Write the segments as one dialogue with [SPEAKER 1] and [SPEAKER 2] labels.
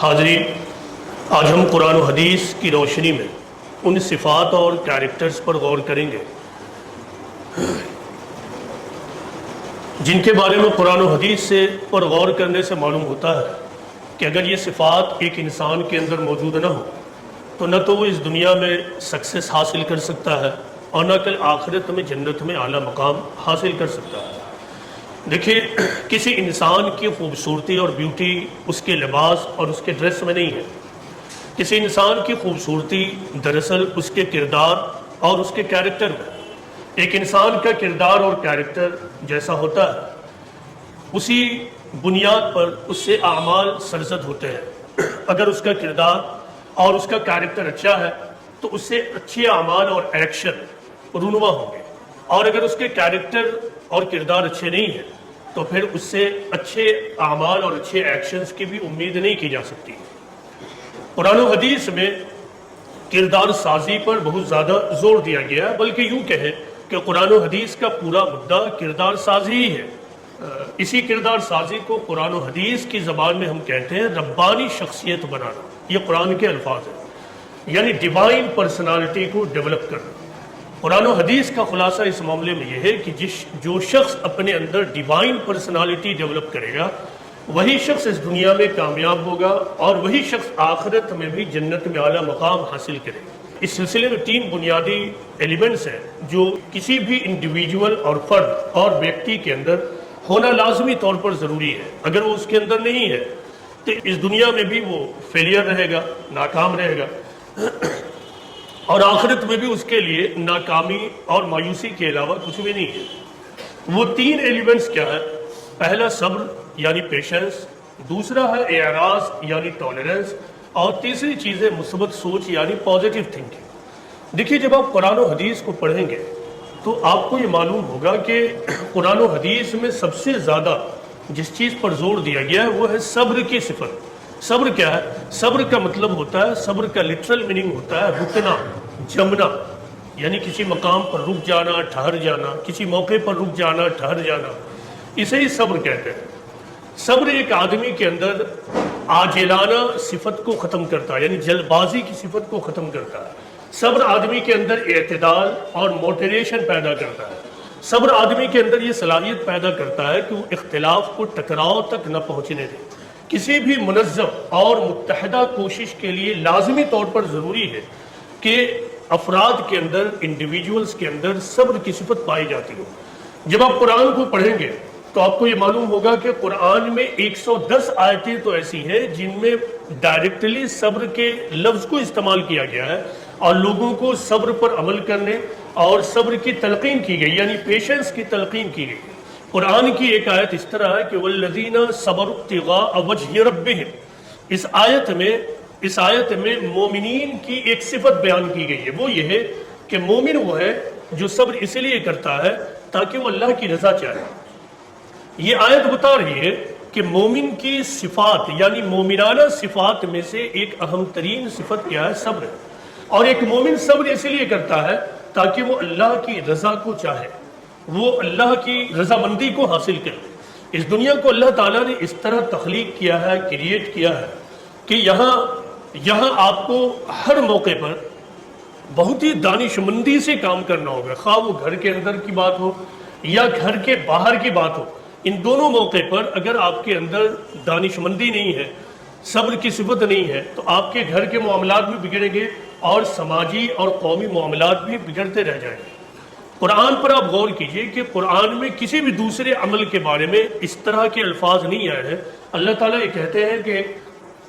[SPEAKER 1] حاضرین، آج ہم قرآن و حدیث کی روشنی میں ان صفات اور کیریکٹرز پر غور کریں گے جن کے بارے میں قرآن و حدیث سے پر غور کرنے سے معلوم ہوتا ہے کہ اگر یہ صفات ایک انسان کے اندر موجود نہ ہو تو نہ تو وہ اس دنیا میں سکسیس حاصل کر سکتا ہے اور نہ کل آخرت میں جنت میں اعلیٰ مقام حاصل کر سکتا ہے۔ دیکھیے، کسی انسان کی خوبصورتی اور بیوٹی اس کے لباس اور اس کے ڈریس میں نہیں ہے۔ کسی انسان کی خوبصورتی دراصل اس کے کردار اور اس کے کیریکٹر میں۔ ایک انسان کا کردار اور کیریکٹر جیسا ہوتا ہے اسی بنیاد پر اس سے اعمال سرزد ہوتے ہیں۔ اگر اس کا کردار اور اس کا کیریکٹر اچھا ہے تو اس سے اچھے اعمال اور ایکشن رونما ہوں گے، اور اگر اس کے کیریکٹر اور کردار اچھے نہیں ہیں تو پھر اس سے اچھے اعمال اور اچھے ایکشنز کی بھی امید نہیں کی جا سکتی۔ قرآن و حدیث میں کردار سازی پر بہت زیادہ زور دیا گیا ہے، بلکہ یوں کہیں کہ قرآن و حدیث کا پورا مدعا کردار سازی ہی ہے۔ اسی کردار سازی کو قرآن و حدیث کی زبان میں ہم کہتے ہیں ربانی شخصیت بنانا۔ یہ قرآن کے الفاظ ہیں، یعنی ڈیوائن پرسنالٹی کو ڈیولپ کرنا۔ قرآن و حدیث کا خلاصہ اس معاملے میں یہ ہے کہ جو شخص اپنے اندر ڈیوائن پرسنالٹی ڈیولپ کرے گا وہی شخص اس دنیا میں کامیاب ہوگا اور وہی شخص آخرت میں بھی جنت میں اعلیٰ مقام حاصل کرے گا۔ اس سلسلے میں 3 بنیادی ایلیمنٹس ہیں جو کسی بھی انڈیویجول اور فرد اور ویکتی کے اندر ہونا لازمی طور پر ضروری ہے۔ اگر وہ اس کے اندر نہیں ہے تو اس دنیا میں بھی وہ فیلئر رہے گا، ناکام رہے گا، اور آخرت میں بھی اس کے لیے ناکامی اور مایوسی کے علاوہ کچھ بھی نہیں ہے۔ وہ 3 ایلیمنٹس کیا ہے؟ پہلا صبر یعنی پیشنس، دوسرا ہے اعراض یعنی ٹالرنس، اور تیسری چیز ہے مثبت سوچ یعنی پازیٹیو تھنکنگ۔ دیکھیے، جب آپ قرآن و حدیث کو پڑھیں گے تو آپ کو یہ معلوم ہوگا کہ قرآن و حدیث میں سب سے زیادہ جس چیز پر زور دیا گیا ہے وہ ہے صبر کی صفت۔ صبر کیا ہے؟ صبر کا مطلب ہوتا ہے، صبر کا لٹرل میننگ ہوتا ہے رکنا، جمنا، یعنی کسی مقام پر رک جانا، ٹھہر جانا، کسی موقع پر رک جانا، ٹھہر جانا، اسے ہی صبر کہتے ہیں۔ صبر ایک آدمی کے اندر عاجلانہ صفت کو ختم کرتا ہے، یعنی جلد بازی کی صفت کو ختم کرتا ہے۔ صبر آدمی کے اندر اعتدال اور موٹیویشن پیدا کرتا ہے۔ صبر آدمی کے اندر یہ صلاحیت پیدا کرتا ہے کہ وہ اختلاف کو ٹکراؤ تک نہ پہنچنے دے۔ کسی بھی منظم اور متحدہ کوشش کے لیے لازمی طور پر ضروری ہے کہ افراد کے اندر، انڈیویجولز کے اندر صبر کی صفت پائی جاتی ہو۔ جب آپ قرآن کو پڑھیں گے تو آپ کو یہ معلوم ہوگا کہ قرآن میں 110 آیتیں تو ایسی ہیں جن میں ڈائریکٹلی صبر کے لفظ کو استعمال کیا گیا ہے اور لوگوں کو صبر پر عمل کرنے اور صبر کی تلقین کی گئی، یعنی پیشنس کی تلقین کی گئی۔ قرآن کی ایک آیت اس طرح ہے کہ والذین صبروا ابتغاء وجہ ربہم، اس آیت میں مومنین کی ایک صفت بیان کی گئی ہے۔ وہ یہ ہے کہ مومن وہ ہے جو صبر اس لیے کرتا ہے تاکہ وہ اللہ کی رضا چاہے۔ یہ آیت بتا رہی ہے کہ مومن کی صفات یعنی مومنانہ صفات میں سے ایک اہم ترین صفت کیا ہے؟ صبر۔ اور ایک مومن صبر اس لیے کرتا ہے تاکہ وہ اللہ کی رضا کو چاہے، وہ اللہ کی رضامندی کو حاصل کرے۔ اس دنیا کو اللہ تعالیٰ نے اس طرح تخلیق کیا ہے، کریٹ کیا ہے کہ یہاں آپ کو ہر موقع پر بہت ہی دانشمندی سے کام کرنا ہوگا، خواہ وہ گھر کے اندر کی بات ہو یا گھر کے باہر کی بات ہو۔ ان دونوں موقع پر اگر آپ کے اندر دانشمندی نہیں ہے، صبر کی صفت نہیں ہے تو آپ کے گھر کے معاملات بھی بگڑیں گے اور سماجی اور قومی معاملات بھی بگڑتے رہ جائیں گے۔ قرآن پر آپ غور کیجئے کہ قرآن میں کسی بھی دوسرے عمل کے بارے میں اس طرح کے الفاظ نہیں آئے ہیں۔ اللہ تعالیٰ یہ کہتے ہیں کہ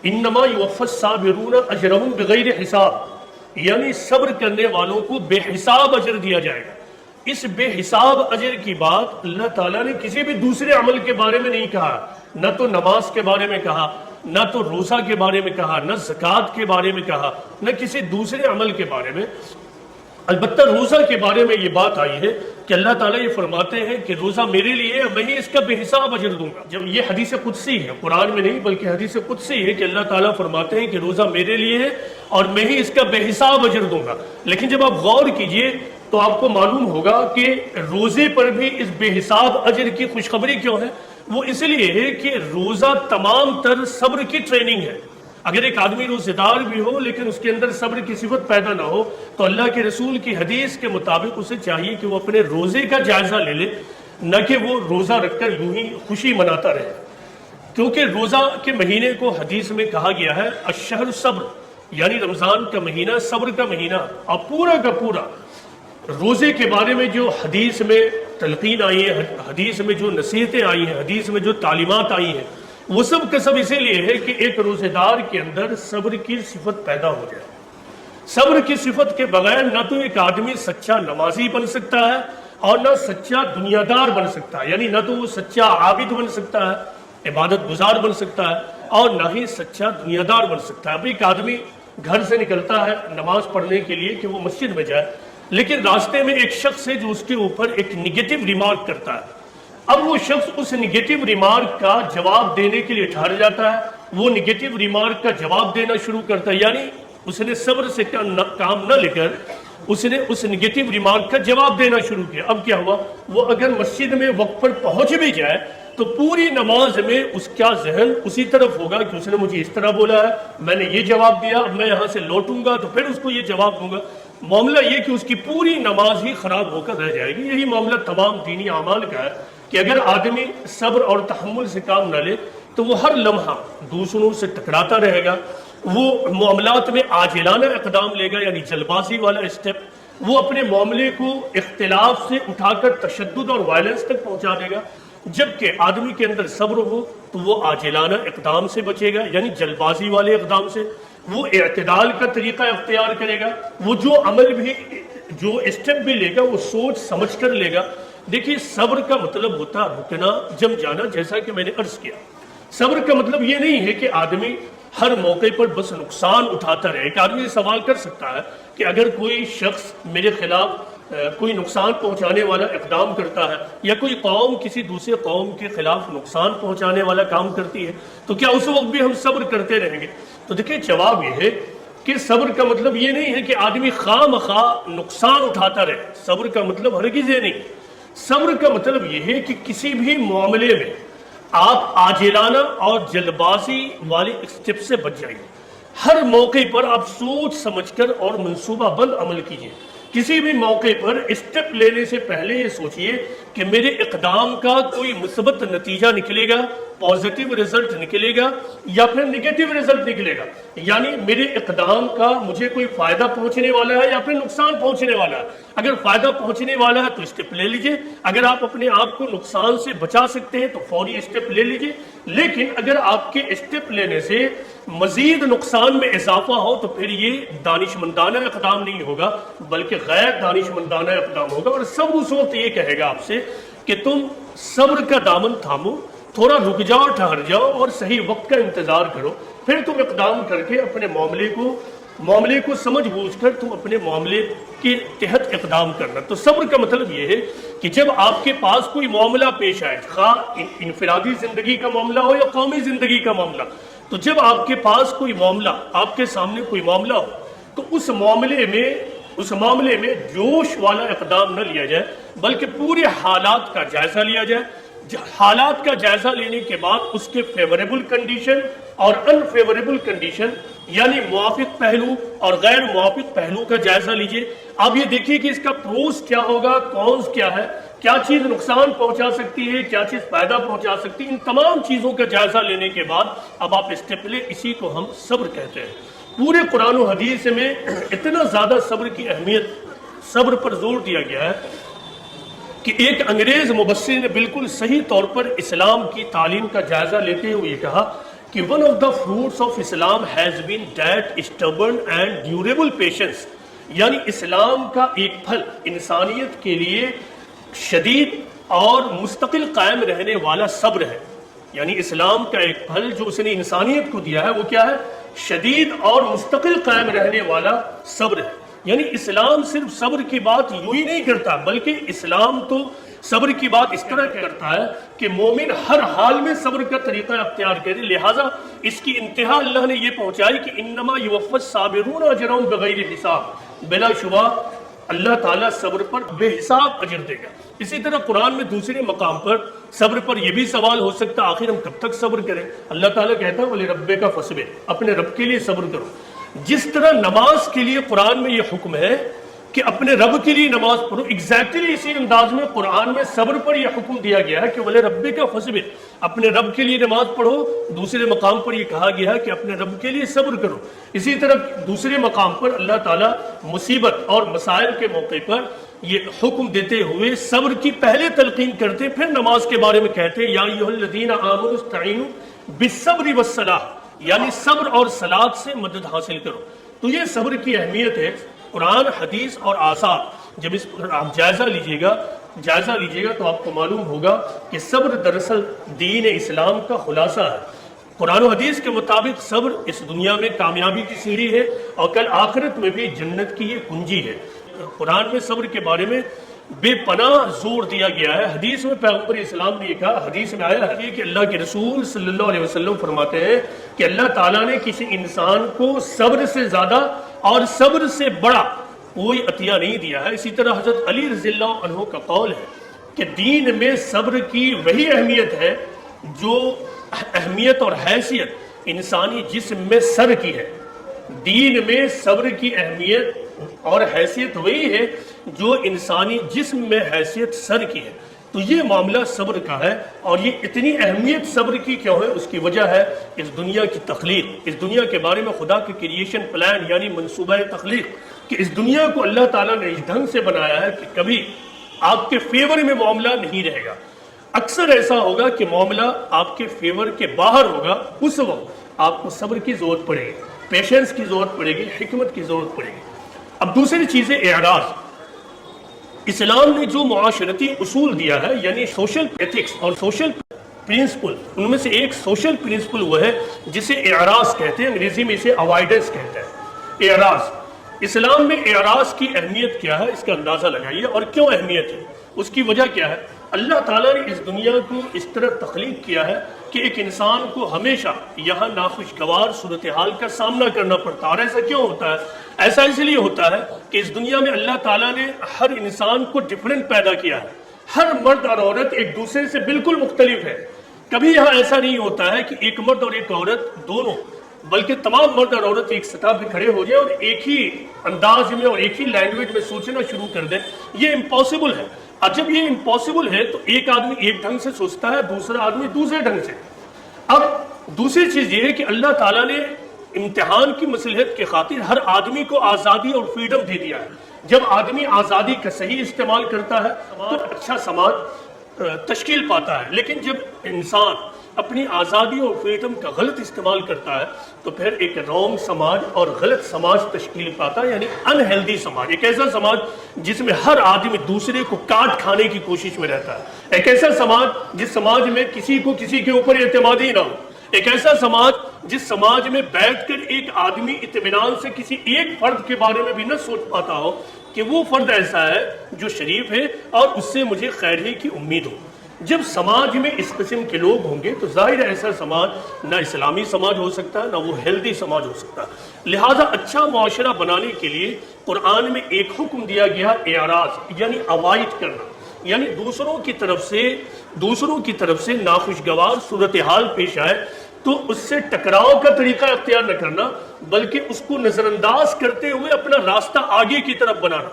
[SPEAKER 1] انما یوفی الصابرون اجرہم بغیر حساب، یعنی صبر کرنے والوں کو بے حساب اجر دیا جائے گا۔ اس بے حساب اجر کی بات اللہ تعالیٰ نے کسی بھی دوسرے عمل کے بارے میں نہیں کہا، نہ تو نماز کے بارے میں کہا، نہ تو روزہ کے بارے میں کہا، نہ زکوٰۃ کے بارے میں کہا، نہ کسی دوسرے عمل کے بارے میں۔ البتہ روزہ کے بارے میں یہ بات آئی ہے کہ اللہ تعالیٰ یہ فرماتے ہیں کہ روزہ میرے لیے ہے، میں ہی اس کا بے حساب اجر دوں گا۔ جب یہ حدیث قدسی ہے، قرآن میں نہیں بلکہ حدیث قدسی ہے کہ اللہ تعالیٰ فرماتے ہیں کہ روزہ میرے لیے ہے اور میں ہی اس کا بے حساب اجر دوں گا۔ لیکن جب آپ غور کیجئے تو آپ کو معلوم ہوگا کہ روزے پر بھی اس بے حساب اجر کی خوشخبری کیوں ہے؟ وہ اس لیے ہے کہ روزہ تمام تر صبر کی ٹریننگ ہے۔ اگر ایک آدمی روزے دار بھی ہو لیکن اس کے اندر صبر کی صفت پیدا نہ ہو تو اللہ کے رسول کی حدیث کے مطابق اسے چاہیے کہ وہ اپنے روزے کا جائزہ لے لے، نہ کہ وہ روزہ رکھ کر یوں ہی خوشی مناتا رہے، کیونکہ روزہ کے مہینے کو حدیث میں کہا گیا ہے الشہر صبر، یعنی رمضان کا مہینہ صبر کا مہینہ، اور پورا کا پورا روزے کے بارے میں جو حدیث میں تلقین آئی ہے، حدیث میں جو نصیحتیں آئی ہیں، حدیث میں جو تعلیمات آئی ہیں، وہ سب کا سب اسی لیے ہے کہ ایک روزے دار کے اندر صبر کی صفت پیدا ہو جائے۔ صبر کی صفت کے بغیر نہ تو ایک آدمی سچا نمازی بن سکتا ہے اور نہ سچا دنیا دار بن سکتا ہے، یعنی نہ تو وہ سچا عابد بن سکتا ہے، عبادت گزار بن سکتا ہے، اور نہ ہی سچا دنیا دار بن سکتا ہے۔ اب ایک آدمی گھر سے نکلتا ہے نماز پڑھنے کے لیے کہ وہ مسجد میں جائے، لیکن راستے میں ایک شخص ہے جو اس کے اوپر ایک نگیٹو ریمارک کرتا ہے۔ اب وہ شخص اس نگیٹو ریمارک کا جواب دینے کے لیے ٹھہر جاتا ہے، وہ نگیٹو ریمارک کا جواب دینا شروع کرتا ہے، یعنی اس نے صبر سے کام نہ لے کر اس نے اس نگیٹو ریمارک کا جواب دینا شروع کیا۔ اب کیا ہوا، وہ اگر مسجد میں وقت پر پہنچ بھی جائے تو پوری نماز میں اس کا ذہن اسی طرف ہوگا کہ اس نے مجھے اس طرح بولا ہے، میں نے یہ جواب دیا، اب میں یہاں سے لوٹوں گا تو پھر اس کو یہ جواب دوں گا۔ معاملہ یہ کہ اس کی پوری نماز ہی خراب ہو کر رہ جائے گی۔ یہی معاملہ تمام دینی اعمال کا ہے کہ اگر آدمی صبر اور تحمل سے کام نہ لے تو وہ ہر لمحہ دوسروں سے ٹکراتا رہے گا، وہ معاملات میں عاجلانہ اقدام لے گا، یعنی جلد بازی والا اسٹیپ، وہ اپنے معاملے کو اختلاف سے اٹھا کر تشدد اور وائلنس تک پہنچا دے گا۔ جبکہ آدمی کے اندر صبر ہو تو وہ عاجلانہ اقدام سے بچے گا، یعنی جلد بازی والے اقدام سے، وہ اعتدال کا طریقہ اختیار کرے گا، وہ جو عمل بھی جو اسٹیپ بھی لے گا وہ سوچ سمجھ کر لے گا۔ دیکھیے صبر کا مطلب ہوتا رکنا جم جانا، جیسا کہ میں نے عرض کیا۔ صبر کا مطلب یہ نہیں ہے کہ آدمی ہر موقع پر بس نقصان اٹھاتا رہے۔ ایک آدمی سوال کر سکتا ہے کہ اگر کوئی شخص میرے خلاف کوئی نقصان پہنچانے والا اقدام کرتا ہے، یا کوئی قوم کسی دوسرے قوم کے خلاف نقصان پہنچانے والا کام کرتی ہے، تو کیا اس وقت بھی ہم صبر کرتے رہیں گے؟ تو دیکھیں جواب یہ ہے کہ صبر کا مطلب یہ نہیں ہے کہ آدمی خواہ مخواہ نقصان اٹھاتا رہے۔ صبر کا مطلب ہرگز یہ نہیں۔ صبر کا مطلب یہ ہے کہ کسی بھی معاملے میں آپ عاجلانہ اور جلد بازی والے اسٹیپ سے بچ جائیے۔ ہر موقع پر آپ سوچ سمجھ کر اور منصوبہ بند عمل کیجیے۔ کسی بھی موقع پر اسٹیپ لینے سے پہلے یہ سوچئے کہ میرے اقدام کا کوئی مثبت نتیجہ نکلے گا، پازیٹیو رزلٹ نکلے گا یا پھر نگیٹیو رزلٹ نکلے گا، یعنی میرے اقدام کا مجھے کوئی فائدہ پہنچنے والا ہے یا پھر نقصان پہنچنے والا ہے۔ اگر فائدہ پہنچنے والا ہے تو اسٹیپ لے لیجئے، اگر آپ اپنے آپ کو نقصان سے بچا سکتے ہیں تو فوری اسٹیپ لے لیجئے، لیکن اگر آپ کے اسٹیپ لینے سے مزید نقصان میں اضافہ ہو تو پھر یہ دانشمندانہ اقدام نہیں ہوگا بلکہ غیر دانشمندانہ اقدام ہوگا۔ اور سب اس وقت یہ کہے گا آپ سے کہ تم صبر کا دامن تھامو، تھوڑا رک جاؤ، ٹھہر جاؤ اور صحیح وقت کا انتظار کرو، پھر تم اقدام کر کے اپنے معاملے کو سمجھ بوجھ کر تم اپنے معاملے کے تحت اقدام کرنا۔ تو صبر کا مطلب یہ ہے کہ جب آپ کے پاس کوئی معاملہ پیش آئے، خواہ انفرادی زندگی کا معاملہ ہو یا قومی زندگی کا معاملہ، تو جب آپ کے پاس کوئی معاملہ، آپ کے سامنے کوئی معاملہ ہو تو اس معاملے میں جوش والا اقدام نہ لیا جائے بلکہ پورے حالات کا جائزہ لیا جائے۔ حالات کا جائزہ لینے کے بعد اس کے فیوریبل کنڈیشن اور انفیوریبل کنڈیشن، یعنی موافق پہلو اور غیر موافق پہلو کا جائزہ لیجئے۔ آپ یہ دیکھیے کہ اس کا پروز کیا ہوگا، کونز کیا ہے، کیا چیز نقصان پہنچا سکتی ہے، کیا چیز فائدہ پہنچا سکتی ہے۔ ان تمام چیزوں کا جائزہ لینے کے بعد اب آپ اسٹیپ لیں، اسی کو ہم صبر کہتے ہیں۔ پورے قرآن و حدیث میں اتنا زیادہ صبر کی اہمیت، صبر پر زور دیا گیا ہے کہ ایک انگریز مبصر نے بالکل صحیح طور پر اسلام کی تعلیم کا جائزہ لیتے ہوئے کہا کہ one of the fruits of Islam has been that stubborn and durable patience، یعنی اسلام کا ایک پھل انسانیت کے لیے شدید اور مستقل قائم رہنے والا صبر ہے۔ یعنی اسلام کا ایک پھل جو اس نے انسانیت کو دیا ہے وہ کیا ہے؟ شدید اور مستقل قائم رہنے والا صبر ہے۔ یعنی اسلام صرف صبر کی بات یوں ہی نہیں کرتا بلکہ اسلام تو صبر کی بات اس طرح کرتا ہے کہ مومن ہر حال میں صبر کا طریقہ اختیار کرے۔ لہٰذا اس کی انتہا اللہ نے یہ پہنچائی کہ انما یوفی الصابرون اجرهم بغیر حساب، بلا شبہ اللہ تعالیٰ صبر پر بے حساب اجر دے گا۔ اسی طرح قرآن میں دوسرے مقام پر صبر پر یہ بھی سوال ہو سکتا ہے آخر ہم کب تک صبر کریں؟ اللہ تعالیٰ کہتا ہے وَلِرَبِّكَ فَاصْبِرْ، اپنے رب کے لیے صبر کرو۔ جس طرح نماز کے لیے قرآن میں یہ حکم ہے کہ اپنے رب کے لیے نماز پڑھو، ایگزیکٹلی اسی انداز میں قرآن میں صبر پر یہ حکم دیا گیا ہے کہ وَلِرَبِّكَ فَاصْبِرْ، اپنے رب کے لیے نماز پڑھو۔ دوسرے مقام پر یہ کہا گیا ہے کہ اپنے رب کے لیے صبر کرو۔ اسی طرح دوسرے مقام پر اللہ تعالیٰ مصیبت اور مسائل کے موقع پر یہ حکم دیتے ہوئے صبر کی پہلے تلقین کرتے، پھر نماز کے بارے میں کہتے یا ایھا الذین آمنوا استعینوا بالصبر والصلاۃ، یعنی صبر اور صلاۃ سے مدد حاصل کرو۔ تو یہ صبر کی اہمیت ہے۔ قرآن، حدیث اور آثار جب اس پر آپ جائزہ لیجئے گا تو آپ کو معلوم ہوگا کہ صبر دراصل دین اسلام کا خلاصہ ہے۔ قرآن و حدیث کے مطابق صبر اس دنیا میں کامیابی کی سیڑھی ہے اور کل آخرت میں بھی جنت کی یہ کنجی ہے۔ قرآن میں صبر کے بارے میں بے پناہ زور دیا گیا ہے۔ حدیث میں پیغمبر اسلام نے کہا، حدیث میں آیا ہے کہ اللہ کے رسول صلی اللہ علیہ وسلم فرماتے ہیں کہ اللہ تعالیٰ نے کسی انسان کو صبر سے زیادہ اور صبر سے بڑا کوئی عطیہ نہیں دیا ہے۔ اسی طرح حضرت علی رضی اللہ عنہ کا قول ہے کہ دین میں صبر کی وہی اہمیت ہے جو اہمیت اور حیثیت انسانی جسم میں سر کی ہے۔ دین میں صبر کی اہمیت اور حیثیت وہی ہے جو انسانی جسم میں حیثیت سر کی ہے۔ تو یہ معاملہ صبر کا ہے، اور یہ اتنی اہمیت صبر کی کیوں ہے؟ اس کی وجہ ہے اس دنیا کی تخلیق، اس دنیا کے بارے میں خدا کی کریشن پلان یعنی منصوبہ تخلیق، کہ اس دنیا کو اللہ تعالیٰ نے اس ڈھنگ سے بنایا ہے کہ کبھی آپ کے فیور میں معاملہ نہیں رہے گا۔ اکثر ایسا ہوگا کہ معاملہ آپ کے فیور کے باہر ہوگا، اس وقت آپ کو صبر کی ضرورت پڑے گی، پیشنس کی ضرورت پڑے گی، حکمت کی ضرورت پڑے گی۔ اب دوسری چیز ہے اعراض۔ اسلام نے جو معاشرتی اصول دیا ہے، یعنی سوشل ایتھکس اور سوشل پرنسپل، ان میں سے ایک سوشل پرنسپل وہ ہے جسے اعراض کہتے ہیں، انگریزی میں اسے اوائڈنس کہتے ہیں۔ اعراض، اسلام میں اعراض کی اہمیت کیا ہے اس کا اندازہ لگائیے، اور کیوں اہمیت ہے، اس کی وجہ کیا ہے۔ اللہ تعالیٰ نے اس دنیا کو اس طرح تخلیق کیا ہے کہ ایک انسان کو ہمیشہ یہاں ناخوشگوار صورتحال کا سامنا کرنا پڑتا ہے۔ اور ایسا کیوں ہوتا ہے؟ ایسا اس لیے ہوتا ہے کہ اس دنیا میں اللہ تعالیٰ نے ہر انسان کو ڈیفرنٹ پیدا کیا ہے۔ ہر مرد اور عورت ایک دوسرے سے بالکل مختلف ہے۔ کبھی یہاں ایسا نہیں ہوتا ہے کہ ایک مرد اور ایک عورت دونوں، بلکہ تمام مرد اور عورت ایک سطح پہ کھڑے ہو جائیں اور ایک ہی انداز میں اور ایک ہی لینگویج میں سوچنا شروع کر دیں۔ یہ امپاسبل ہے۔ اور جب یہ امپاسبل ہے تو ایک آدمی ایک ڈھنگ سے سوچتا ہے، دوسرا آدمی دوسرے ڈھنگ سے۔ اب دوسری چیز یہ ہے کہ اللہ تعالیٰ نے امتحان کی مصلحت کے خاطر ہر آدمی کو آزادی اور فریڈم دے دیا ہے۔ جب آدمی آزادی کا صحیح استعمال کرتا ہے تو اچھا سماج تشکیل پاتا ہے، لیکن جب انسان اپنی آزادی اور فریڈم کا غلط استعمال کرتا ہے تو پھر ایک رونگ سماج اور غلط سماج تشکیل پاتا ہے، یعنی انہیلدی سماج، ایک ایسا سماج جس میں ہر آدمی دوسرے کو کاٹ کھانے کی کوشش میں رہتا ہے، ایک ایسا سماج جس سماج میں کسی کو کسی کے اوپر اعتماد ہی نہ ہو، ایک ایسا سماج جس سماج میں بیٹھ کر ایک آدمی اطمینان سے کسی ایک فرد کے بارے میں بھی نہ سوچ پاتا ہو کہ وہ فرد ایسا ہے جو شریف ہے اور اس سے مجھے خیر ہی کی امید ہو۔ جب سماج میں اس قسم کے لوگ ہوں گے تو ظاہر ہے ایسا سماج نہ اسلامی سماج ہو سکتا ہے، نہ وہ ہیلدی سماج ہو سکتا ہے۔ لہٰذا اچھا معاشرہ بنانے کے لیے قرآن میں ایک حکم دیا گیا اعراض، یعنی اوائڈ کرنا، یعنی دوسروں کی طرف سے ناخوشگوار صورتحال پیش آئے تو اس سے ٹکراؤ کا طریقہ اختیار نہ کرنا، بلکہ اس کو نظر انداز کرتے ہوئے اپنا راستہ آگے کی طرف بنانا۔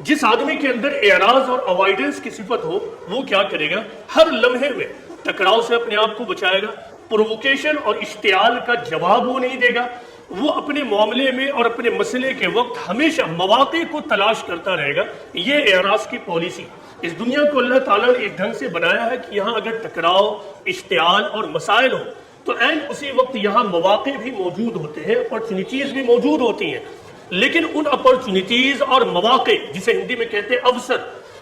[SPEAKER 1] جس آدمی کے اندر اعراض اور اوائڈنس کی صفت ہو وہ کیا کرے گا؟ ہر لمحے میں ٹکراؤ سے اپنے آپ کو بچائے گا، پرووکیشن اور اشتعال کا جواب وہ نہیں دے گا، وہ اپنے معاملے میں اور اپنے مسئلے کے وقت ہمیشہ مواقع کو تلاش کرتا رہے گا۔ یہ اعراض کی پالیسی، اس دنیا کو اللہ تعالیٰ نے ایک ڈھنگ سے بنایا ہے کہ یہاں اگر ٹکراؤ، اشتعال اور مسائل ہو تو عین اسی وقت یہاں مواقع بھی موجود ہوتے ہیں، اپرچونیٹیز بھی موجود ہوتی ہیں، لیکن ان اپرچونیٹیز اور مواقع جسے ہندی میں کہتے ہیں اوسر،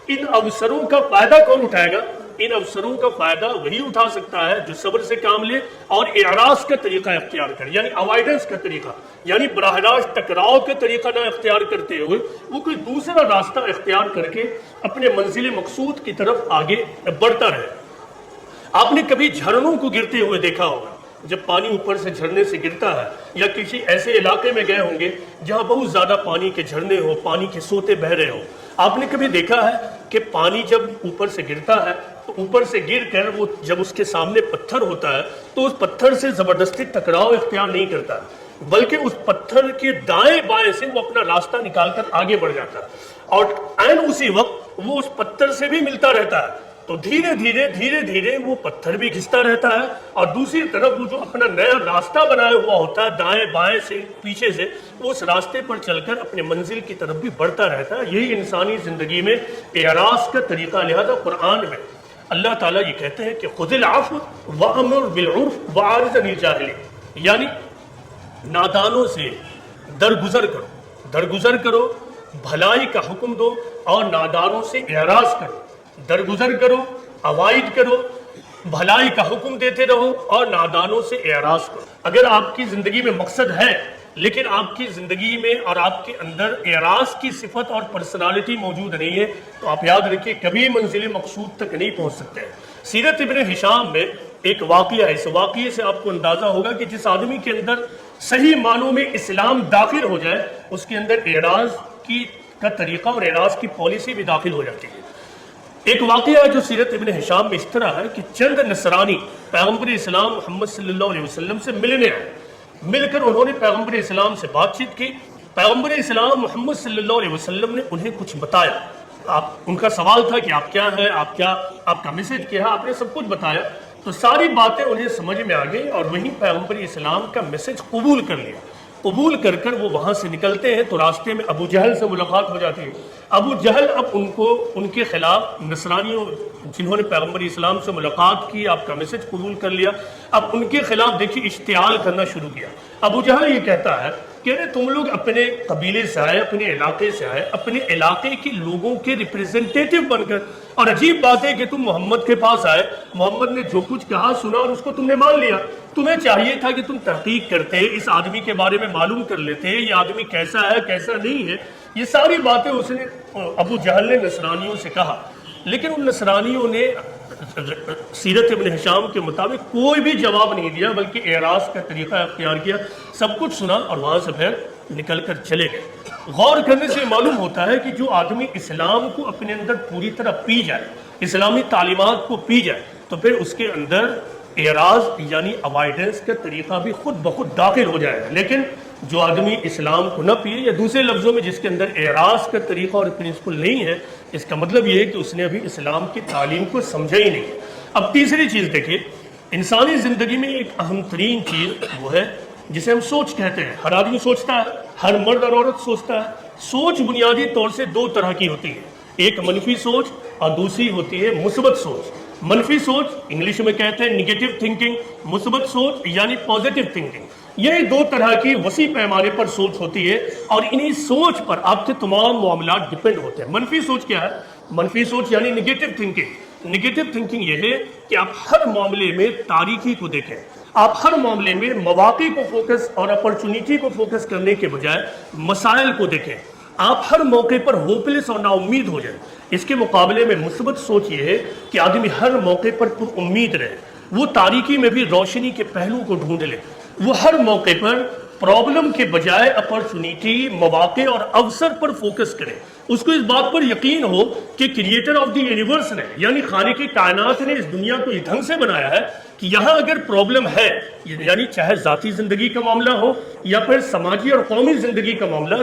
[SPEAKER 1] ان اوسروں کا فائدہ کون اٹھائے گا؟ ان اوسروں کا فائدہ وہی اٹھا سکتا ہے جو صبر سے کام لے اور اعراض کا طریقہ اختیار کرے، یعنی اوائڈنس کا طریقہ، یعنی براہ راست ٹکراؤ کا طریقہ نہ اختیار کرتے ہوئے وہ کوئی دوسرا راستہ اختیار کر کے اپنے منزل مقصود کی طرف آگے بڑھتا رہے۔ آپ نے کبھی جھرنوں کو گرتے ہوئے دیکھا ہوگا، جب پانی اوپر سے جھرنے سے گرتا ہے، یا کسی ایسے علاقے میں گئے ہوں گے جہاں بہت زیادہ پانی کے جھرنے ہو، پانی کے سوتے بہ رہے ہوں، آپ نے کبھی دیکھا ہے کہ پانی جب اوپر سے گرتا ہے تو اوپر سے گر کر وہ جب اس کے سامنے پتھر ہوتا ہے تو اس پتھر سے زبردستی ٹکراؤ اختیار نہیں کرتا، بلکہ اس پتھر کے دائیں بائیں سے وہ اپنا راستہ نکال کر آگے بڑھ جاتا ہے، اور عین اسی وقت وہ اس پتھر سے بھی ملتا رہتا ہے، تو دھیرے دھیرے وہ پتھر بھی گھستا رہتا ہے، اور دوسری طرف وہ جو اپنا نیا راستہ بنایا ہوا ہوتا ہے دائیں بائیں سے پیچھے سے، وہ اس راستے پر چل کر اپنے منزل کی طرف بھی بڑھتا رہتا ہے۔ یہی انسانی زندگی میں اعراض کا طریقہ، لہذا قرآن میں اللہ تعالیٰ یہ کہتے ہیں کہ خذ العفو وامر بالعرف واعرض عن الجاہلین، یعنی نادانوں سے درگزر کرو، بھلائی کا حکم دو، اور نادانوں سے اعراض کرو، درگزر کرو، اوائڈ کرو، بھلائی کا حکم دیتے رہو اور نادانوں سے اعراض کرو۔ اگر آپ کی زندگی میں مقصد ہے لیکن آپ کی زندگی میں اور آپ کے اندر اعراض کی صفت اور پرسنالٹی موجود نہیں ہے تو آپ یاد رکھیے کبھی منزل مقصود تک نہیں پہنچ سکتے ہیں۔ سیرت ابن ہشام میں ایک واقعہ ہے، اس واقعے سے آپ کو اندازہ ہوگا کہ جس آدمی کے اندر صحیح معنوں میں اسلام داخل ہو جائے اس کے اندر اعراض کا طریقہ اور اعراض کی پالیسی بھی داخل ہو جاتی ہے۔ ایک واقعہ ہے جو سیرت ابن ہشام میں اس طرح ہے کہ چند نصرانی پیغمبر اسلام محمد صلی اللہ علیہ وسلم سے ملنے آئے، مل کر انہوں نے پیغمبر اسلام سے بات چیت کی۔ پیغمبر اسلام محمد صلی اللہ علیہ وسلم نے انہیں کچھ بتایا، ان کا سوال تھا کہ آپ کیا ہیں، آپ کا میسج کیا ہے، آپ نے سب کچھ بتایا، تو ساری باتیں انہیں سمجھ میں آ گئی اور وہیں پیغمبر اسلام کا میسج قبول کر لیا۔ قبول کر کر وہ وہاں سے نکلتے ہیں تو راستے میں ابو جہل سے ملاقات ہو جاتی ہے۔ ابو جہل اب ان کے خلاف نصرانیوں جنہوں نے پیغمبر اسلام سے ملاقات کی، آپ کا میسج قبول کر لیا، اب ان کے خلاف دیکھیے اشتعال کرنا شروع کیا۔ ابو جہل یہ کہتا ہے کہ تم لوگ اپنے قبیلے سے آئے، اپنے علاقے سے آئے، اپنے علاقے کے لوگوں کے ریپریزنٹیٹیو بن کر، اور عجیب بات ہے کہ تم محمد کے پاس آئے، محمد نے جو کچھ کہا سنا اور اس کو تم نے مان لیا۔ تمہیں چاہیے تھا کہ تم تحقیق کرتے، اس آدمی کے بارے میں معلوم کر لیتے یہ آدمی کیسا ہے کیسا نہیں ہے۔ یہ ساری باتیں اس نے ابو جہل نے نصرانیوں سے کہا، لیکن ان نصرانیوں نے سیرت ابن ہشام کے مطابق کوئی بھی جواب نہیں دیا، بلکہ اعراض کا طریقہ اختیار کیا، سب کچھ سنا اور وہاں سے پھر نکل کر چلے گئے۔ غور کرنے سے معلوم ہوتا ہے کہ جو آدمی اسلام کو اپنے اندر پوری طرح پی جائے، اسلامی تعلیمات کو پی جائے، تو پھر اس کے اندر اعراض یعنی اوائڈنس کا طریقہ بھی خود بخود داخل ہو جائے گا۔ لیکن جو آدمی اسلام کو نہ پیے، یا دوسرے لفظوں میں جس کے اندر اعراض کا طریقہ اور پرنسپل نہیں ہے، اس کا مطلب یہ ہے کہ اس نے ابھی اسلام کی تعلیم کو سمجھا ہی نہیں۔ اب تیسری چیز دیکھیں، انسانی زندگی میں ایک اہم ترین چیز وہ ہے جسے ہم سوچ کہتے ہیں۔ ہر آدمی سوچتا ہے، ہر مرد اور عورت سوچتا ہے۔ سوچ بنیادی طور سے دو طرح کی ہوتی ہے، ایک منفی سوچ اور دوسری ہوتی ہے مثبت سوچ۔ منفی سوچ انگلش میں کہتے ہیں نیگیٹو تھنکنگ، مثبت سوچ یعنی پازیٹیو تھنکنگ۔ یہ دو طرح کی وسیع پیمانے پر سوچ ہوتی ہے اور انہی سوچ پر آپ کے تمام معاملات ڈیپینڈ ہوتے ہیں۔ منفی سوچ کیا ہے؟ منفی سوچ یعنی نیگیٹو تھنکنگ۔ نیگیٹو تھنکنگ یہ ہے کہ آپ ہر معاملے میں تاریکی کو دیکھیں، آپ ہر معاملے میں مواقع کو فوکس اور اپرچونیٹی کو فوکس کرنے کے بجائے مسائل کو دیکھیں، آپ ہر موقع پر ہوپلیس اور نا امید ہو جائیں۔ اس کے مقابلے میں مثبت سوچ یہ ہے کہ آدمی ہر موقع پر پر امید رہے، وہ تاریکی میں بھی روشنی کے پہلو کو ڈھونڈ لے، وہ ہر موقع پر پرابلم کے بجائے اپرچونیٹی، مواقع اور اوسر پر فوکس کرے۔ اس کو اس بات پر یقین ہو کہ کریٹر آف دی یونیورس نے یعنی خالق کائنات نے اس دنیا کو اس ڈھنگ سے بنایا ہے کہ یہاں اگر پرابلم ہے، یعنی چاہے ذاتی زندگی کا معاملہ ہو یا پھر سماجی اور قومی زندگی کا معاملہ،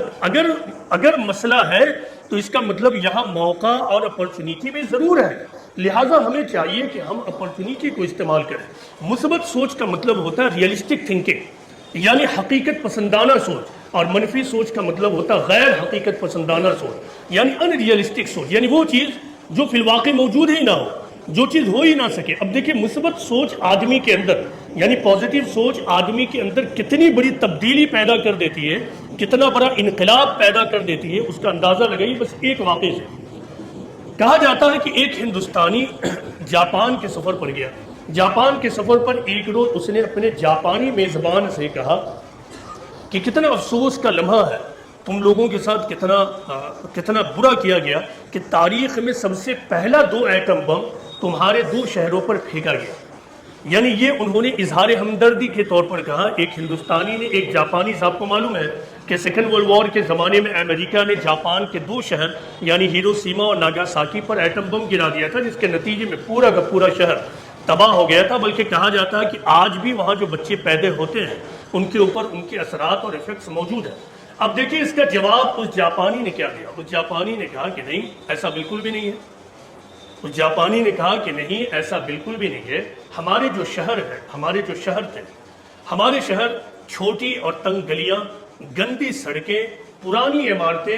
[SPEAKER 1] اگر مسئلہ ہے تو اس کا مطلب یہاں موقع اور اپرچونیٹی بھی ضرور ہے، لہٰذا ہمیں چاہیے کہ ہم اپرچونیٹی کو استعمال کریں۔ مثبت سوچ کا مطلب ہوتا ہے ریئلسٹک تھنکنگ یعنی حقیقت پسندانہ سوچ، اور منفی سوچ کا مطلب ہوتا ہے غیر حقیقت پسندانہ سوچ یعنی ان ریئلسٹک سوچ، یعنی وہ چیز جو فی الواقع موجود ہی نہ ہو، جو چیز ہو ہی نہ سکے۔ اب دیکھیں مثبت سوچ آدمی کے اندر یعنی پازیٹیو سوچ آدمی کے اندر کتنی بڑی تبدیلی پیدا کر دیتی ہے، کتنا بڑا انقلاب پیدا کر دیتی ہے، اس کا اندازہ لگائیے بس ایک واقعے سے۔ کہا جاتا ہے کہ ایک ہندوستانی جاپان کے سفر پر گیا۔ جاپان کے سفر پر ایک روز اس نے اپنے جاپانی میزبان سے کہا کہ کتنا افسوس کا لمحہ ہے، تم لوگوں کے ساتھ کتنا برا کیا گیا کہ تاریخ میں سب سے پہلا 2 ایٹم بم تمہارے 2 شہروں پر پھینکا گیا۔ یعنی یہ انہوں نے اظہار ہمدردی کے طور پر کہا۔ ایک ہندوستانی نے ایک جاپانی صاحب کو معلوم ہے کہ سیکنڈ ورلڈ وار کے زمانے میں امریکہ نے جاپان کے 2 شہر یعنی ہیروشیما اور ناگاساکی پر ایٹم بم گرا دیا تھا، جس کے نتیجے میں پورا کا پورا شہر تباہ ہو گیا تھا، بلکہ کہا جاتا ہے کہ آج بھی وہاں جو بچے پیدا ہوتے ہیں ان کے اوپر ان کے اثرات اور ایفیکٹس موجود ہیں۔ اب دیکھیے اس کا جواب اس جاپانی نے کیا دیا۔ اس جاپانی نے کہا کہ نہیں، ایسا بالکل بھی نہیں ہے۔ اس جاپانی نے کہا کہ نہیں، ایسا بالکل بھی نہیں ہے، ہمارے جو شہر ہے، ہمارے جو شہر تھے، ہمارے شہر چھوٹی اور تنگ گلیاں، گندی سڑکیں، پرانی عمارتیں،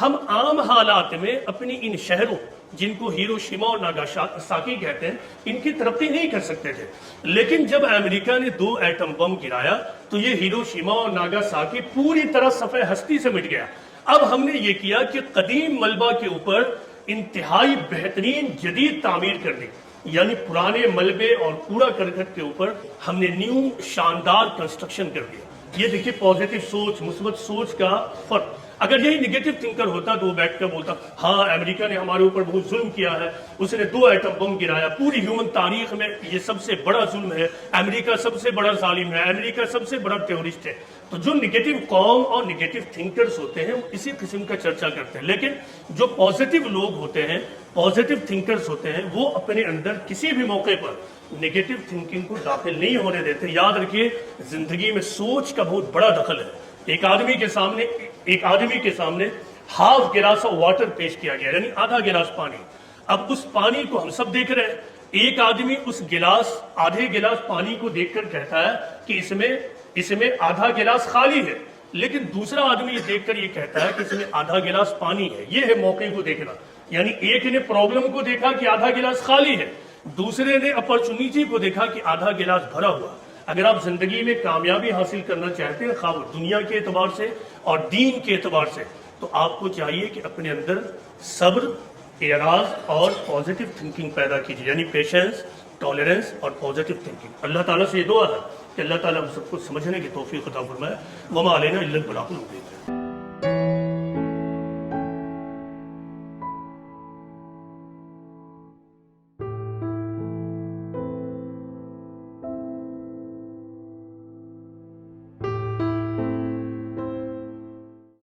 [SPEAKER 1] ہم عام حالات میں اپنی ان شہروں جن کو ہیروشیما اور ناگاساکی کہتے ہیں ان کی ترقی نہیں کر سکتے تھے، لیکن جب امریکہ نے 2 ایٹم بم گرایا تو یہ ہیروشیما اور ناگاساکی پوری طرح صفحہ ہستی سے مٹ گیا۔ اب ہم نے یہ کیا کہ قدیم ملبہ کے اوپر انتہائی بہترین جدید تعمیر کر دی، یعنی پرانے ملبے اور کوڑا کرکٹ کے اوپر ہم نے نیو شاندار کنسٹرکشن کر دیا۔ یہ دیکھیے پازیٹیو سوچ، مثبت سوچ کا فرق۔ اگر یہی نگیٹو تھنکر ہوتا تو وہ بیٹھ کر بولتا ہاں امریکہ نے ہمارے اوپر بہت ظلم کیا ہے، اس نے 2 ایٹم بم گرایا، پوری ہیومن تاریخ میں یہ سب سے بڑا ظلم ہے، امریکہ سب سے بڑا ظالم ہے، امریکہ سب سے بڑا ٹیررسٹ ہے۔ تو جو نگیٹو قوم اور نگیٹو تھنکرز ہوتے ہیں وہ اسی قسم کا چرچا کرتے ہیں، لیکن جو پازیٹیو لوگ ہوتے ہیں، پازیٹیو تھنکرز ہوتے ہیں، وہ اپنے اندر کسی بھی موقع پر نگیٹو تھنکنگ کو داخل نہیں ہونے دیتے۔ یاد رکھیے زندگی میں سوچ کا بہت بڑا دخل ہے۔ ایک آدمی کے سامنے ہاف گلاس آف واٹر پیش کیا گیا، یعنی آدھا گلاس پانی۔ اب اس پانی کو ہم سب دیکھ رہے ہیں، ایک آدمی اس آدھے گلاس پانی کو دیکھ کر کہتا ہے کہ اس میں آدھا گلاس خالی ہے، لیکن دوسرا آدمی یہ دیکھ کر یہ کہتا ہے کہ اس میں آدھا گلاس پانی ہے۔ یہ ہے موقع کو دیکھنا، یعنی ایک نے پرابلم کو دیکھا کہ آدھا گلاس خالی ہے، دوسرے نے اپرچونیٹی کو دیکھا کہ آدھا گلاس بھرا ہوا۔ اگر آپ زندگی میں کامیابی حاصل کرنا چاہتے ہیں، خواہ دنیا کے اعتبار سے اور دین کے اعتبار سے، تو آپ کو چاہیے کہ اپنے اندر صبر، اعراض اور پازیٹیو تھنکنگ پیدا کیجیے، یعنی پیشنس، ٹالرنس اور پازیٹیو تھنکنگ۔ اللہ تعالیٰ سے یہ دعا ہے کہ اللہ تعالیٰ ہم سب کو سمجھنے کی توفیق عطا فرمائے۔ وما علینا الا البلاغ المبین۔